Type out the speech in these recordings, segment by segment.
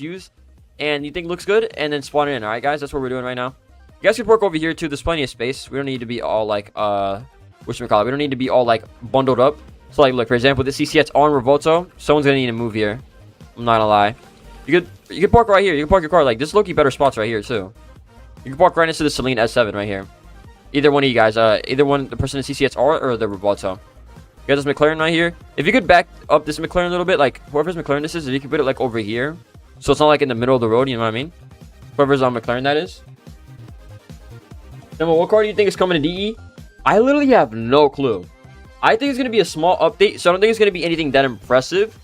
issues and you think looks good, and then spawn it in. All right, guys, that's what we're doing right now. You guys can work over here too. There's plenty of space. We don't need to be all like whatchamacallit. We don't need to be all like bundled up. So like, look, for example, this CCX on Revolto, someone's gonna need to move here. I'm not gonna lie. You could park right here. You can park your car like this. Low-key better spots right here too. You can park right into the Celine S7 right here. Either one of you guys, either one, the person in CCXR or the Revolto. You got this McLaren right here. If you could back up this McLaren a little bit, like whoever's McLaren this is, if you could put it like over here, so it's not like in the middle of the road, you know what I mean? Whoever's on McLaren, that is. Dema, what car do you think is coming to DE? I literally have no clue. I think it's gonna be a small update, so I don't think it's gonna be anything that impressive.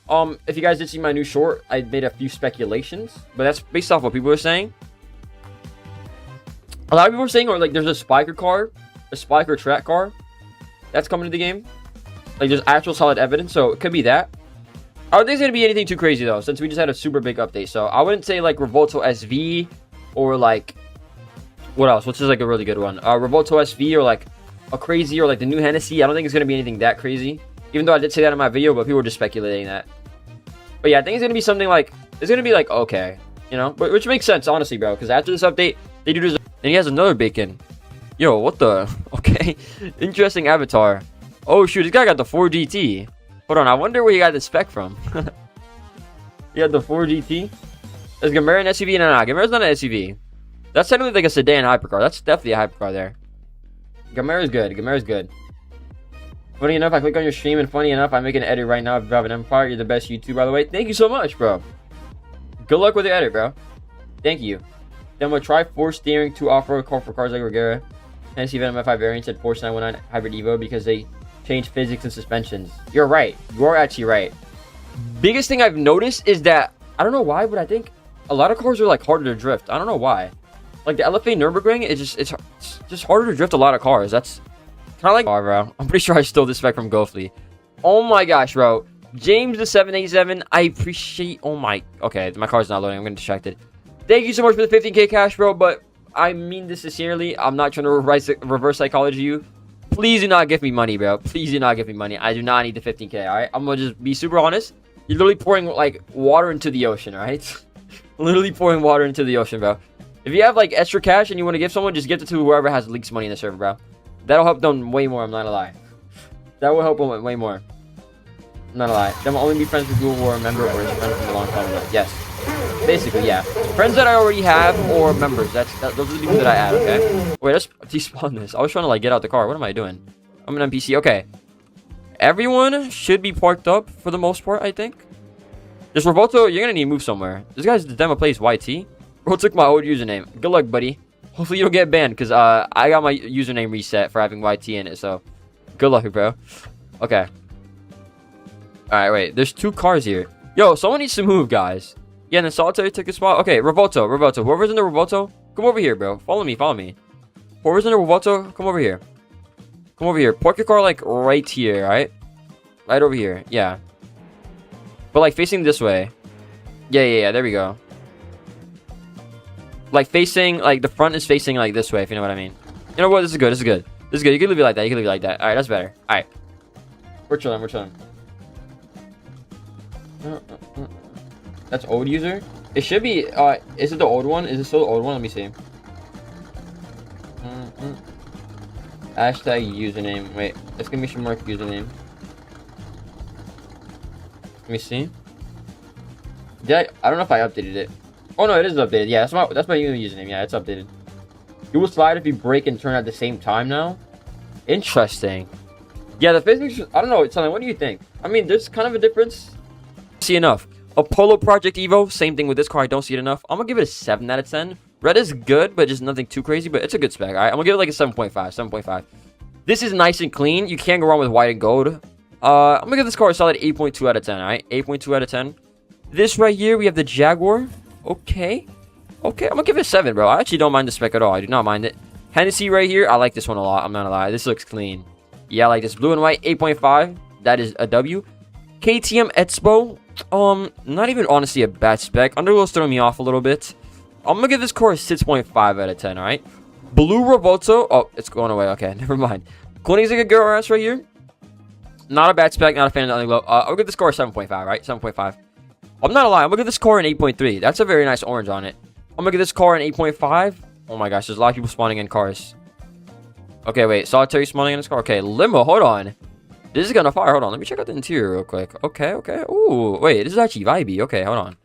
If you guys did see my new short, I made a few speculations, but that's based off what people are saying. A lot of people are saying, or like, there's a spiker car, a spiker track car that's coming to the game. Like, there's actual solid evidence, so it could be that. I don't think it's gonna be anything too crazy though, since we just had a super big update. So I wouldn't say like Revolto SV or like what else? Which is like a really good one? Revolto SV or like a crazy or like the new Hennessy. I don't think it's gonna be anything that crazy. Even though I did say that in my video, but people were just speculating that. But yeah, I think it's gonna be something like it's gonna be like okay, you know, but which makes sense honestly, bro. Because after this update, they do this. Then he has another bacon. Yo, what the? Okay, interesting avatar. Oh shoot, this guy got the 4GT. Hold on, I wonder where he got the spec from. He had the 4GT. Is Gamera an SUV? No, Gamera's not an SUV. That's technically like a sedan hypercar. That's definitely a hypercar there. Gamera's good. Gamera's good. Funny enough, I click on your stream, and funny enough, I make an edit right now of Drive an Empire. You're the best YouTube, by the way. Thank you so much, bro. Good luck with your edit, bro. Thank you. Then we'll try 4 steering, 2 off-road car for cars like Regera. Hennessy Venom F5 variants at Porsche 919 Hybrid Evo because they change physics and suspensions. You're right. You're actually right. Biggest thing I've noticed is that, I don't know why, but I think a lot of cars are like harder to drift. I don't know why. Like the LFA Nürburgring, it's just harder to drift a lot of cars. That's kind of like, oh, bro. I'm pretty sure I stole this spec from Ghostly. Oh my gosh, bro. James the 787. I appreciate. Oh my. Okay, my car's not loading. I'm getting distracted. Thank you so much for the 15K cash, bro. But I mean this sincerely. I'm not trying to reverse psychology you. Please do not give me money, bro. Please do not give me money. I do not need the 15K, all right? I'm going to just be super honest. You're literally pouring, like, water into the ocean, all right? Literally pouring water into the ocean, bro. If you have, like, extra cash and you want to give someone, just give it to whoever has the least money in the server, bro. That'll help them way more, I'm not gonna lie. That will help them way more. I'm not gonna lie. Them will only be friends with Google or a member or is friends from a long time ago. Yes. Basically, yeah. Friends that I already have or members. Those are the people that I add, okay? Wait, let's despawn this. I was trying to, like, get out the car. What am I doing? I'm an NPC. Okay. Everyone should be parked up for the most part, I think. This Revolto, you're gonna need to move somewhere. This guy's the Dema plays YT. Bro took my old username. Good luck, buddy. Hopefully you don't get banned, because I got my username reset for having YT in it, so good luck, bro. Okay. Alright, wait. There's 2 cars here. Yo, someone needs to move, guys. Yeah, and then Solitary took a spot. Okay, Revolto. Whoever's in the Revolto, come over here, bro. Follow me. Whoever's in the Revolto, come over here. Come over here. Park your car, like, right here, right? Right over here. Yeah. But, like, facing this way. Yeah. There we go. Like, facing, like, the front is facing, like, this way, if you know what I mean. You know what? This is good. You can leave it like that. Alright, that's better. Alright. We're chilling. That's old user? It should be, is it the old one? Is it still the old one? Let me see. Hashtag username. Wait, exclamation mark username. Let me see. I don't know if I updated it. Oh no, it is updated. Yeah, that's my username. Yeah, it's updated. You will slide if you break and turn at the same time now. Interesting. Yeah, the physics, I don't know, something. What do you think? I mean, there's kind of a difference. See enough. Apollo Project Evo, same thing with this car. I don't see it enough. I'm gonna give it a 7 out of 10. Red is good, but just nothing too crazy. But it's a good spec. All right, I'm gonna give it like a 7.5. This is nice and clean. You can't go wrong with white and gold. I'm gonna give this car a solid 8.2 out of 10. All right, 8.2 out of 10. This right here, we have the Jaguar. Okay, I'm gonna give it a 7, bro. I actually don't mind the spec at all. I do not mind it. Hennessy right here, I like this one a lot. I'm not gonna lie. This looks clean. Yeah, I like this. Blue and white, 8.5. That is a W. KTM Expo. Not even honestly a bad spec. Underglow throwing me off a little bit. I'm gonna give this car a 6.5 out of 10, alright? Blue Revolto. Oh, it's going away. Okay, never mind. Koenigsegg Girl RS right here. Not a bad spec, not a fan of the Underglow. I'll give this car a 7.5, right? 7.5. I'm not lying. I'm gonna give this car an 8.3. That's a very nice orange on it. I'm gonna give this car an 8.5. Oh my gosh, there's a lot of people spawning in cars. Okay, wait. Solitary spawning in this car. Okay, limo. Hold on. This is gonna fire. Hold on. Let me check out the interior real quick. Okay, okay. Ooh, wait. This is actually vibey. Okay, hold on.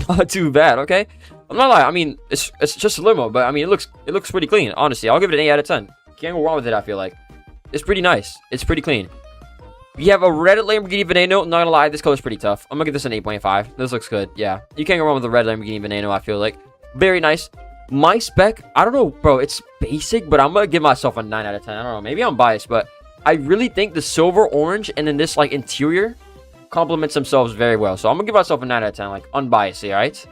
Not too bad. Okay. I'm not lying. I mean, it's just a limo, but I mean, it looks pretty clean. Honestly, I'll give it an 8 out of 10. Can't go wrong with it. I feel like it's pretty nice. It's pretty clean. We have a red Lamborghini Veneno. Not gonna lie, this color's pretty tough. I'm gonna give this an 8.5. This looks good. Yeah, you can't go wrong with the red Lamborghini Veneno. I feel like very nice. My spec, I don't know, bro. It's basic, but I'm gonna give myself a 9 out of 10. I don't know. Maybe I'm biased, but I really think the silver, orange, and then this like interior complements themselves very well. So I'm gonna give myself a 9 out of 10, like unbiased. All right.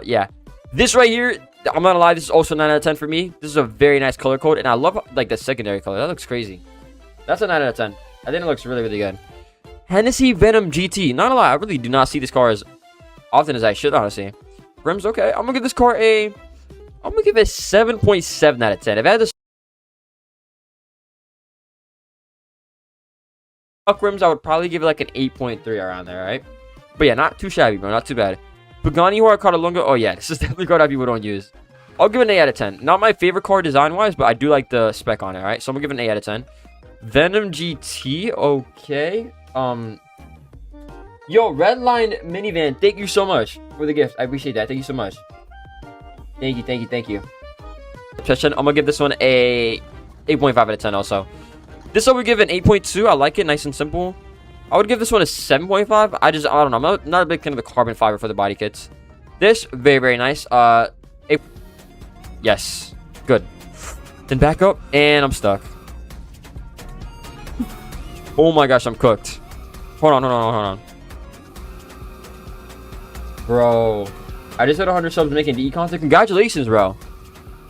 Yeah. This right here, I'm not gonna lie, this is also 9 out of 10 for me. This is a very nice color code, and I love like the secondary color. That looks crazy. That's a 9 out of 10. I think it looks really, really good. Hennessy Venom GT. Not a lie, I really do not see this car as often as I should, honestly. Rims, okay. I'm gonna give this car I'm gonna give it 7.7 out of 10. If I had this rims, I would probably give it like an 8.3 around there, right? But yeah, not too shabby, bro. Not too bad. Pagani or Catalunga. Oh yeah, this is definitely a car that people don't use. I'll give it an 8 out of 10. Not my favorite car design-wise, but I do like the spec on it, right? So I'm gonna give it an 8 out of 10. Venom GT, okay. Yo, Redline Minivan, thank you so much for the gift. I appreciate that. Thank you so much. Thank you, thank you, thank you. I'm gonna give this one a 8.5 out of 10 also. This I would give an 8.2. I like it, nice and simple. I would give this one a 7.5. I don't know. I'm not a big fan of the carbon fiber for the body kits. This, very, very nice. Yes, good. Then back up, and I'm stuck. Oh my gosh, I'm cooked. Hold on. Bro, I just hit 100 subs making DE content. Congratulations, bro.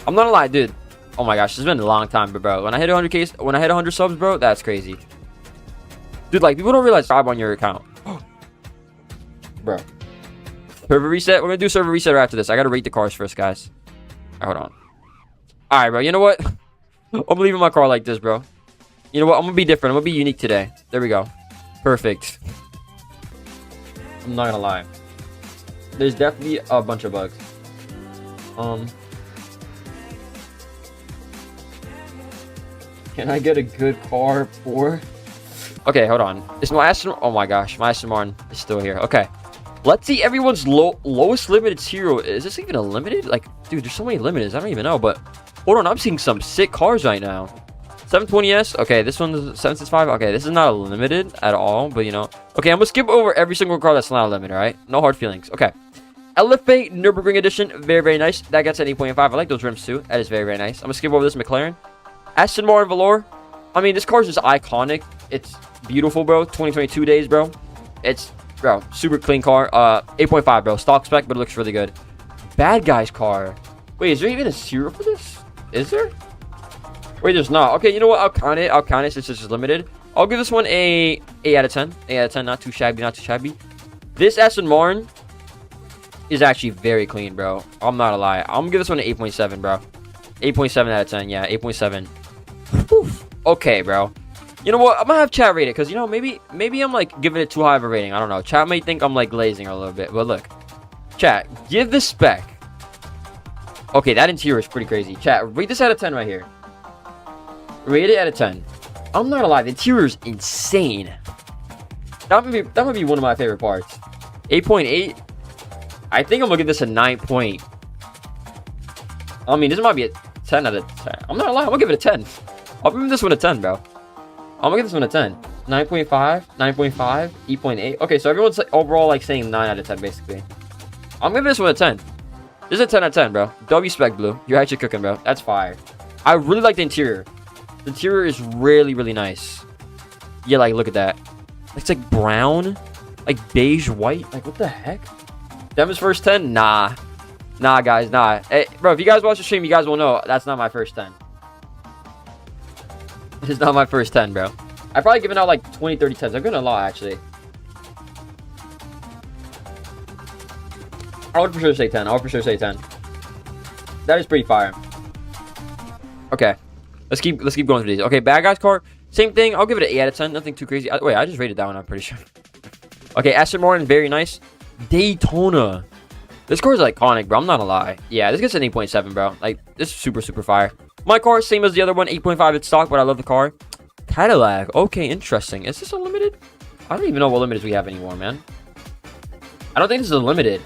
I'm not gonna lie, dude. Oh my gosh, it's been a long time, bro. When I hit 100 subs, bro, that's crazy. Dude, like, people don't realize subscribe on your account. Bro. Server reset? We're gonna do server reset right after this. I gotta rate the cars first, guys. Hold on. Alright, bro, you know what? I'm leaving my car like this, bro. You know what? I'm gonna be different. I'm gonna be unique today. There we go. Perfect. I'm not gonna lie. There's definitely a bunch of bugs. Can I get a good car for... Okay, hold on. Is my Aston... Oh my gosh. My Aston Martin is still here. Okay. Let's see everyone's lowest limited hero. Is this even a limited? Like, dude, there's so many limiteds. I don't even know, but... Hold on. I'm seeing some sick cars right now. 720S. Okay, this one's 765. Okay, this is not a limited at all, but you know. Okay, I'm gonna skip over every single car that's not a limited, right? No hard feelings. Okay. LFA Nürburgring Edition. Very, very nice. That gets an 8.5. I like those rims too. That is very, very nice. I'm gonna skip over this McLaren. Aston Martin Velour. I mean, this car is just iconic. It's beautiful, bro. 2022 days, bro. It's, bro, super clean car. 8.5, bro. Stock spec, but it looks really good. Bad Guy's car. Wait, is there even a serial for this? Is there? Wait, there's not. Okay, you know what? I'll count it. Since this is limited. I'll give this one a 8 out of 10. 8 out of 10. Not too shabby. Not too shabby. This Aston Martin is actually very clean, bro. I'm not a lie. I'm gonna give this one an 8.7, bro. 8.7 out of 10. Yeah, 8.7. Okay, bro. You know what? I'm gonna have chat rate it because, you know, maybe I'm like giving it too high of a rating. I don't know. Chat may think I'm like glazing a little bit, but look, chat, give the spec. Okay, that interior is pretty crazy. Chat, rate this out of 10 right here. Rate it out of 10. I'm not gonna lie, the interior is insane. That might be one of my favorite parts. 8.8. I think I'm gonna give this a 9 point. I mean, this might be a 10 out of 10. I'm not gonna lie, I'm gonna give it a 10. I'll give this one a 10, bro. I'm gonna give this one a 10. 9.5, 9.5, 8.8. Okay, so everyone's like, overall like saying 9 out of 10, basically. I'm giving this one a 10. This is a 10 out of 10, bro. W spec blue. You're actually cooking, bro. That's fire. I really like the interior. The interior is really, really nice. Yeah, like, look at that. It's like brown. Like beige white. Like, what the heck? Dema's first 10? Nah. Nah, guys, nah. Hey, bro, if you guys watch the stream, you guys will know that's not my first 10. It's not my first 10, bro. I've probably given out like 20, 30 10s. I'm gonna lie, actually. I would for sure say 10. I would for sure say 10. That is pretty fire. Okay. Let's keep going through these. Okay, Bad Guy's car. Same thing. I'll give it an 8 out of 10. Nothing too crazy. Wait, I just rated that one, I'm pretty sure. Okay, Aston Martin, very nice. Daytona. This car is iconic, bro. I'm not gonna lie. Yeah, this gets an 8.7, bro. Like, this is super, super fire. My car, same as the other one, 8.5 in stock, but I love the car. Cadillac. Okay, interesting. Is this a limited? I don't even know what limiteds we have anymore, man. I don't think this is a limited.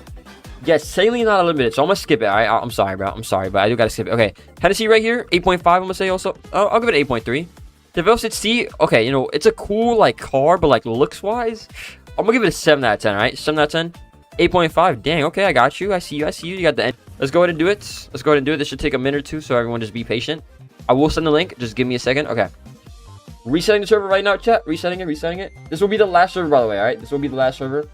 Yes, Saline not a limited, so I'm gonna skip it. I'm sorry, bro. I'm sorry, but I do gotta skip it. Okay, Hennessy right here, 8.5. I'm gonna say also. I'll give it 8.3. The Velocity C. Okay, you know it's a cool like car, but like looks wise, I'm gonna give it a 7 out of 10. All right, 7 out of 10. 8.5. Dang. Okay, I got you. I see you. I see you. You got the end. Let's go ahead and do it. Let's go ahead and do it. This should take a minute or two, so everyone just be patient. I will send the link. Just give me a second. Okay. Resetting the server right now, chat. Resetting it. Resetting it. This will be the last server, by the way. All right. This will be the last server.